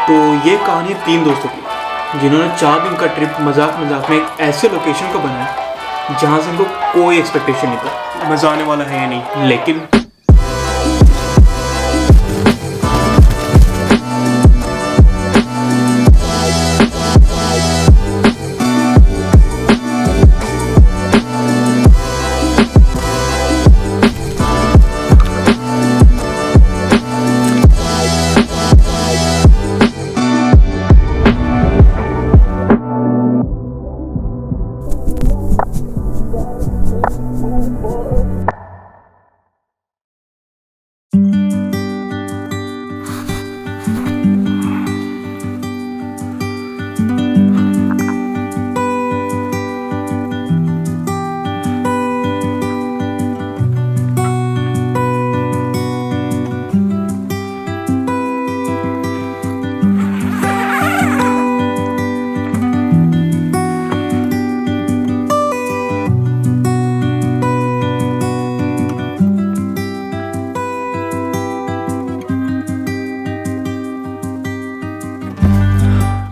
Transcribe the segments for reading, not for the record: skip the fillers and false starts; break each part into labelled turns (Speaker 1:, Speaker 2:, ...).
Speaker 1: तो ये कहानी है 3 दोस्तों की जिन्होंने 4 दिन का ट्रिप मजाक मजाक में एक ऐसे लोकेशन को बनाया जहाँ से इनको कोई एक्सपेक्टेशन नहीं था। मज़ा आने वाला है या नहीं, लेकिन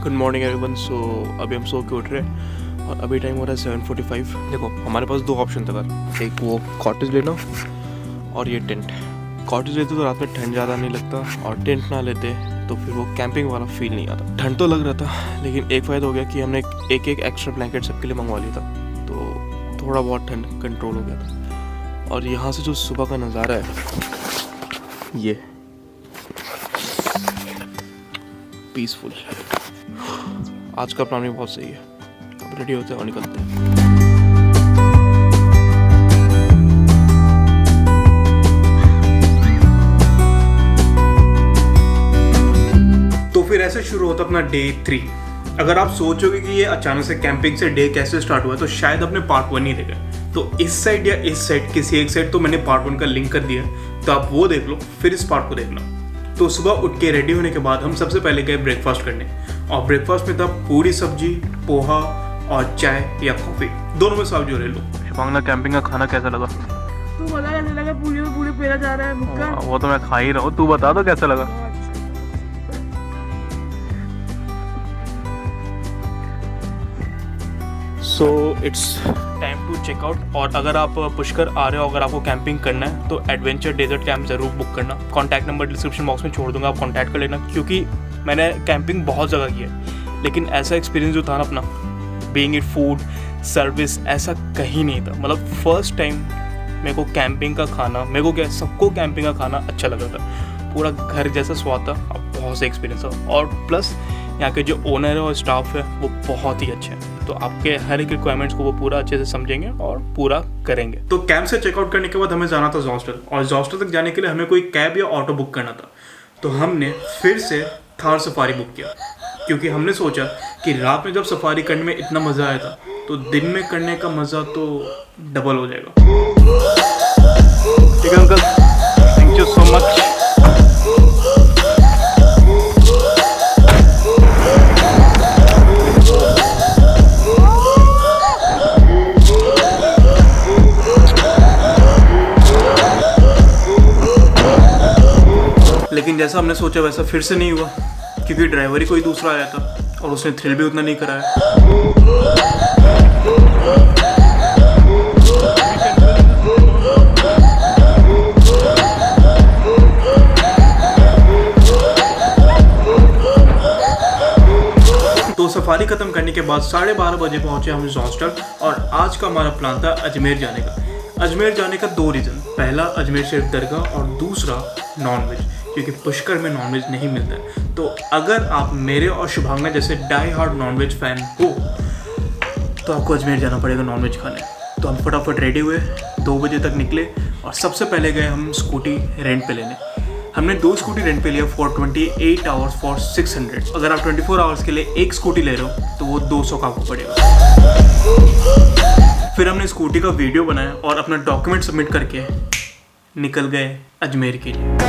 Speaker 2: गुड मॉर्निंग एवरीवन। सो अभी हम सो के उठ रहे हैं और अभी टाइम हो रहा है 7:45। देखो हमारे पास 2 ऑप्शन थे अगर, एक वो कॉटेज लेना और ये टेंट। कॉटेज लेते तो रात में ठंड ज़्यादा नहीं लगता और टेंट ना लेते तो फिर वो कैंपिंग वाला फील नहीं आता। ठंड तो लग रहा था लेकिन एक फ़ायदा हो गया कि हमने एक एक्स्ट्रा ब्लैंकेट सबके लिए मंगवा लिया था, तो थोड़ा बहुत ठंड कंट्रोल हो गया था। और यहाँ से जो सुबह का नज़ारा है ये पीसफुल। आज का प्लान भी बहुत सही है। अब रेडी होते हैं और निकलते हैं।
Speaker 1: तो फिर ऐसे शुरू होता अपना डे 3। अगर आप सोचोगे कि ये अचानक से कैंपिंग से डे कैसे स्टार्ट हुआ तो शायद अपने पार्ट 1 ही देखा। तो इस साइड या इस साइड किसी एक साइड तो मैंने पार्ट 1 का लिंक कर दिया, तो आप वो देख लो, फिर इस पार्ट को देखना। तो सुबह उठ के रेडी होने के बाद हम सबसे पहले गए ब्रेकफास्ट करने, और ब्रेकफास्ट में था पूरी सब्जी, पोहा और चाय या कॉफी, दोनों में सब जो ले लो।
Speaker 2: शुभांगना, कैंपिंग का खाना कैसा लगा?
Speaker 3: तू बता कैसा लगा? पूरी में पूरी पेरा जा रहा है मुक्का।
Speaker 2: वो तो मैं खा ही रहा हूँ, तू बता दो कैसा लगा। So it's time to check out. और अगर आप पुष्कर आ रहे हो, अगर आपको कैंपिंग करना है तो एडवेंचर डेजर्ट कैंप ज़रूर बुक करना। कॉन्टैक्ट नंबर डिस्क्रिप्शन बॉक्स में छोड़ दूंगा, आप कॉन्टैक्ट कर लेना। क्योंकि मैंने कैंपिंग बहुत जगह की है लेकिन ऐसा एक्सपीरियंस जो था ना अपना, बीइंग इट फूड सर्विस, ऐसा कहीं नहीं था। मतलब फर्स्ट टाइम मेरे को कैंपिंग का खाना, मेरे को क्या सबको कैंपिंग का खाना अच्छा लगा था। पूरा घर जैसा स्वाद था, बहुत से एक्सपीरियंस था। और प्लस यहाँ के जो ओनर है और स्टाफ है वो बहुत ही अच्छे हैं, तो आपके हर एक रिक्वायरमेंट्स को वो पूरा अच्छे से समझेंगे और पूरा करेंगे।
Speaker 1: तो कैंप से चेकआउट करने के बाद हमें जाना था जॉस्टर, और जॉस्टर तक जाने के लिए हमें कोई कैब या ऑटो बुक करना था। तो हमने फिर से थार सफारी बुक किया, क्योंकि हमने सोचा कि रात में जब सफारी करने में इतना मज़ा आया था तो दिन में करने का मज़ा तो डबल हो जाएगा।
Speaker 2: ठीक है uncle, thank you so much.
Speaker 1: लेकिन जैसा हमने सोचा वैसा फिर से नहीं हुआ, क्योंकि ड्राइवर ही कोई दूसरा आया था और उसने थ्रिल भी उतना नहीं कराया। तो सफारी खत्म करने के बाद 12:30 बजे पहुंचे हम जॉस्टर, और आज का हमारा प्लान था अजमेर जाने का। अजमेर जाने का 2 रीज़न, पहला अजमेर शरीफ दरगाह और दूसरा नॉनवेज, क्योंकि पुष्कर में नॉनवेज नहीं मिलता है। तो अगर आप मेरे और शुभांगना जैसे डाई हार्ड नॉनवेज फैन हो तो आपको अजमेर जाना पड़ेगा नॉनवेज खाने। तो हम फटाफट रेडी हुए, 2 बजे तक निकले और सबसे पहले गए हम स्कूटी रेंट पे लेने। हमने 2 स्कूटी रेंट पे लिया फॉर 28 आवर्स फॉर 600। अगर आप 24 आवर्स के लिए एक स्कूटी ले रहे हो तो वो 200 का आपको पड़ेगा। फिर हमने स्कूटी का वीडियो बनाया और अपना डॉक्यूमेंट सबमिट करके निकल गए अजमेर के लिए।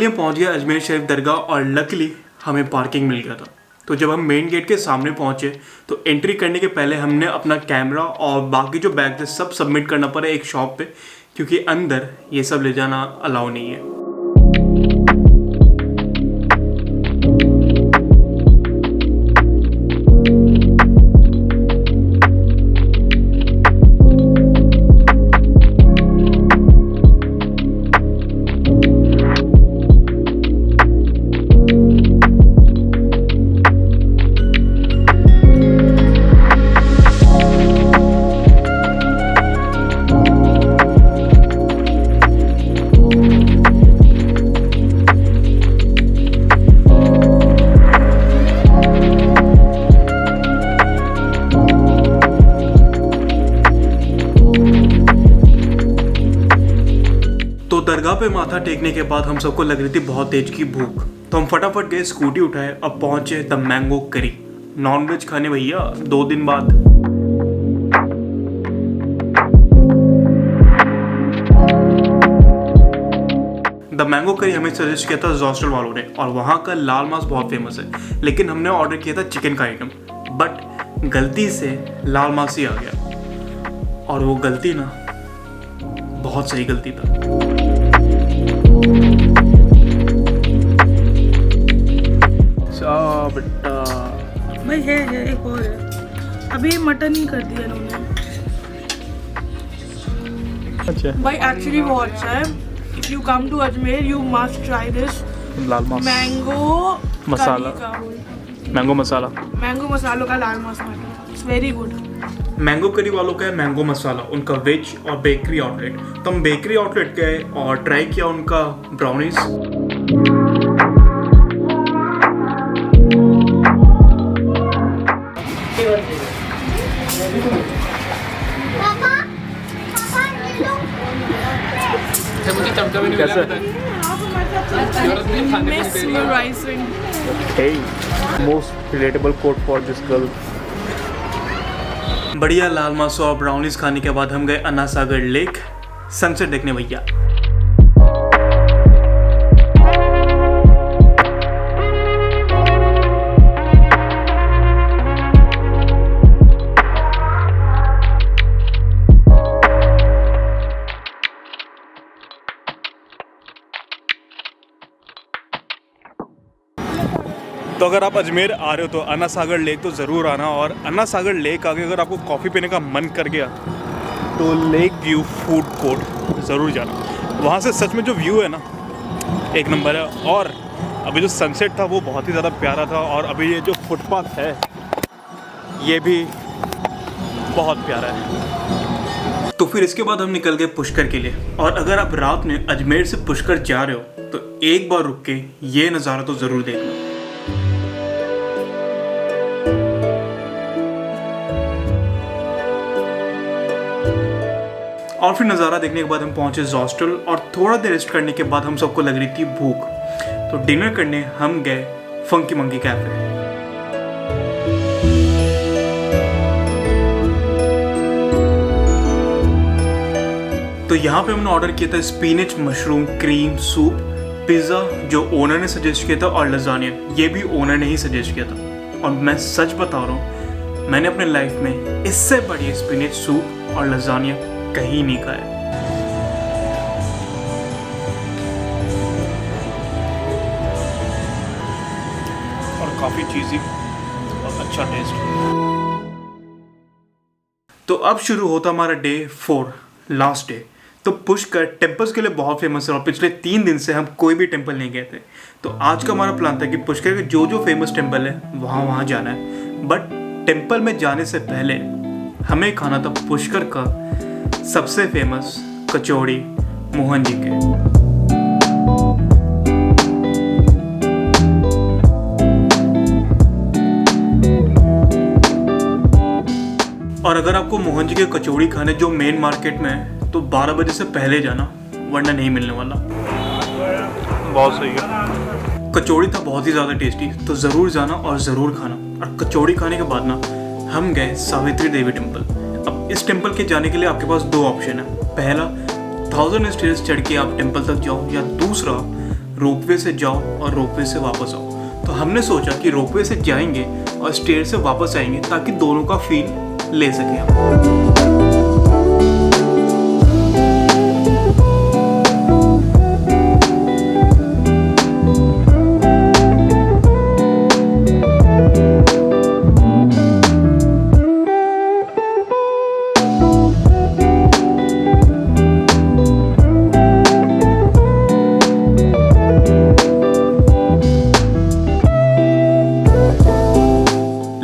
Speaker 1: फाइनली पहुंच गया अजमेर शरीफ दरगाह और लकीली हमें पार्किंग मिल गया था। तो जब हम मेन गेट के सामने पहुंचे तो एंट्री करने के पहले हमने अपना कैमरा और बाकी जो बैग थे सब सबमिट करना पड़ा एक शॉप पे, क्योंकि अंदर ये सब ले जाना अलाउ नहीं है। तो दरगाह पे माथा टेकने के बाद हम सबको लग रही थी बहुत तेज की भूख, तो हम फटाफट गए स्कूटी उठाए और पहुंचे द मैंगो करी नॉनवेज खाने भैया 2 दिन बाद। द मैंगो करी हमें सजेस्ट किया था जॉस्टल वालों ने, और वहाँ का लाल मांस बहुत फेमस है, लेकिन हमने ऑर्डर किया था चिकन का आइटम, बट गलती से लाल मांस ही आ गया, और वो गलती ना बहुत सही गलती था।
Speaker 2: बेटा
Speaker 3: भाई है एक और है, अभी मटन ही कर दिया इन्होंने।
Speaker 2: अच्छा
Speaker 3: भाई एक्चुअली वो अच्छा है। If you come to Ajmer you must try this
Speaker 2: laal maas
Speaker 3: mango
Speaker 2: masala. Mango masala,
Speaker 3: mango मसालों का लाल मांस mutton, it's very good.
Speaker 1: Mango curry वालों का है मैंगो मसाला, उनका वेज और बेकरी आउटलेट। तो हम बेकरी आउटलेट गए और ट्राई किया उनका ब्राउनीज।
Speaker 2: कैसे?
Speaker 3: Mesmerizing.
Speaker 2: Hey, most relatable quote for this girl.
Speaker 1: बढ़िया लाल मांस और ब्राउनीज खाने के बाद हम गए अन्ना सागर लेक सनसेट देखने भैया। तो अगर आप अजमेर आ रहे हो तो अन्ना सागर लेक तो ज़रूर आना, और अन्ना सागर लेक आगे अगर आपको कॉफ़ी पीने का मन कर गया तो लेक व्यू फूड कोर्ट ज़रूर जाना। वहाँ से सच में जो व्यू है ना एक नंबर है, और अभी जो सनसेट था वो बहुत ही ज़्यादा प्यारा था, और अभी ये जो फुटपाथ है ये भी बहुत प्यारा है। तो फिर इसके बाद हम निकल गए पुष्कर के लिए, और अगर आप रात में अजमेर से पुष्कर जा रहे हो तो एक बार रुक के ये नज़ारा तो ज़रूर देखना। और फिर नज़ारा देखने के बाद हम पहुंचे हॉस्टल, और थोड़ा देर रेस्ट करने के बाद हम सबको लग रही थी भूख, तो डिनर करने हम गए फंकी मंकी कैफे। तो यहाँ पे हमने ऑर्डर किया था spinach mushroom cream soup, pizza जो ओनर ने सजेस्ट किया था, और लजानिया ये भी ओनर ने ही सजेस्ट किया था। और मैं सच बता रहा हूँ, मैंने अपने लाइफ में इससे बढ़िया स्पिनच सूप और लजानिया कहीं नहीं खाया। और काफ़ी चीज़ी और अच्छा टेस्ट। तो अब शुरू होता हमारा डे 4, लास्ट डे। तो पुष्कर टेम्पल्स के लिए बहुत फेमस है, और पिछले 3 दिन से हम कोई भी टेम्पल नहीं गए थे। तो आज का हमारा प्लान था कि पुष्कर के जो फेमस टेम्पल है वहाँ जाना है, बट टेम्पल में जाने से पहले हमें खाना था पुष्कर का सबसे फेमस कचौड़ी मोहन जी के। और अगर आपको मोहन जी के कचौड़ी खाने जो मेन मार्केट में है तो 12 बजे से पहले जाना, वरना नहीं मिलने वाला।
Speaker 2: बहुत सही है।
Speaker 1: कचौड़ी था बहुत ही ज़्यादा टेस्टी, तो ज़रूर जाना और ज़रूर खाना। और कचौड़ी खाने के बाद ना हम गए सावित्री देवी टेम्पल। अब इस टेम्पल के जाने के लिए आपके पास 2 ऑप्शन है। पहला 1000 स्टेयर्स चढ़ के आप टेम्पल तक जाओ, या दूसरा रोपवे से जाओ और रोपवे से वापस आओ। तो हमने सोचा कि रोपवे से जाएंगे और स्टेयर से वापस आएंगे ताकि दोनों का फील ले सकें हम।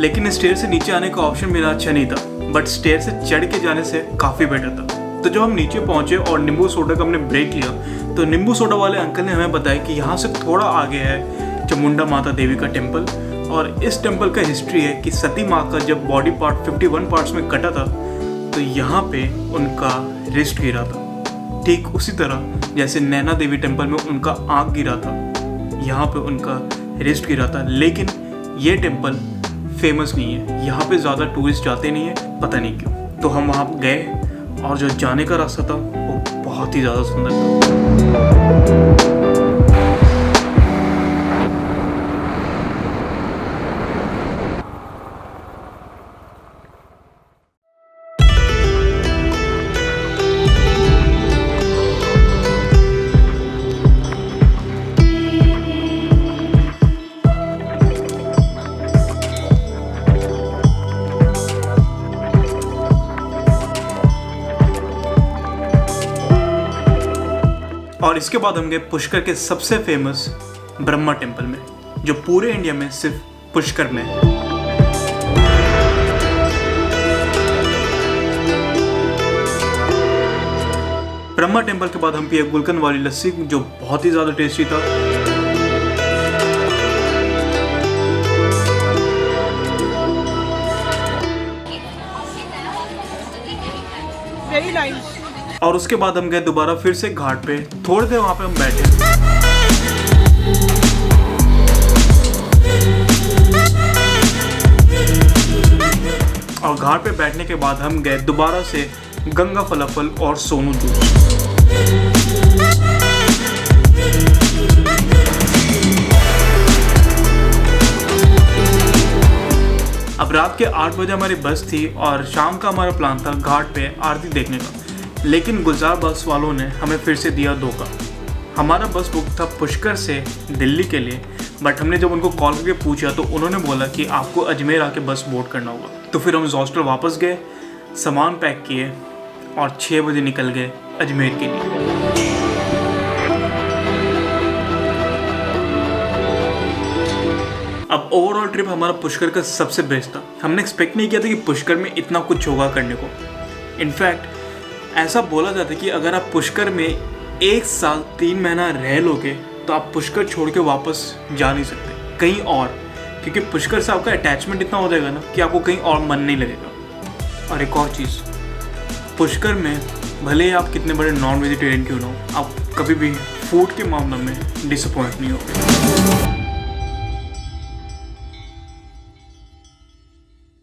Speaker 1: लेकिन स्टेयर से नीचे आने का ऑप्शन मेरा अच्छा नहीं था, बट स्टेयर से चढ़ के जाने से काफ़ी बेटर था। तो जब हम नीचे पहुंचे और नींबू सोडा का हमने ब्रेक लिया, तो नींबू सोडा वाले अंकल ने हमें बताया कि यहाँ से थोड़ा आगे है चामुंडा माता देवी का टेम्पल, और इस टेम्पल का हिस्ट्री है कि सती माँ का जब बॉडी पार्ट 51 पार्ट्स में कटा था, तो यहाँ पे उनका रिस्ट गिरा था। ठीक उसी तरह जैसे नैना देवी टेम्पल में उनका आँख गिरा था, यहाँ पे उनका रिस्ट गिरा था। लेकिन ये टेम्पल फेमस नहीं है, यहाँ पे ज़्यादा टूरिस्ट जाते नहीं है, पता नहीं क्यों। तो हम वहाँ गए और जो जाने का रास्ता था वो बहुत ही ज़्यादा सुंदर था। और इसके बाद हम गए पुष्कर के सबसे फेमस ब्रह्मा टेम्पल में, जो पूरे इंडिया में सिर्फ पुष्कर में है। ब्रह्मा टेम्पल के बाद हम पिए गुलकंद वाली लस्सी, जो बहुत ही ज़्यादा टेस्टी था।
Speaker 3: Very nice.
Speaker 1: और उसके बाद हम गए दोबारा फिर से घाट पे, थोड़ी देर वहाँ पे हम बैठे। और घाट पे बैठने के बाद हम गए दोबारा से गंगा फलाफल और सोनू दूध। अब रात के 8 बजे हमारी बस थी और शाम का हमारा प्लान था घाट पे आरती देखने का। लेकिन गुलजार बस वालों ने हमें फिर से दिया धोखा। हमारा बस बुक था पुष्कर से दिल्ली के लिए, बट हमने जब उनको कॉल करके पूछा तो उन्होंने बोला कि आपको अजमेर आके बस बोर्ड करना होगा। तो फिर हम हॉस्टल वापस गए, सामान पैक किए और 6 बजे निकल गए अजमेर के लिए। अब ओवरऑल ट्रिप हमारा पुष्कर का सबसे बेस्ट था। हमने एक्सपेक्ट नहीं किया था कि पुष्कर में इतना कुछ होगा करने को। इनफैक्ट ऐसा बोला जाता है कि अगर आप पुष्कर में 1 साल 3 महीना रह लोगे तो आप पुष्कर छोड़ के वापस जा नहीं सकते कहीं और, क्योंकि पुष्कर से आपका अटैचमेंट इतना हो जाएगा ना कि आपको कहीं और मन नहीं लगेगा। और एक और चीज़, पुष्कर में भले ही आप कितने बड़े नॉन वेजिटेरियन क्यों ना हो, आप कभी भी फूड के मामले में डिसअपॉइंट नहीं होगे।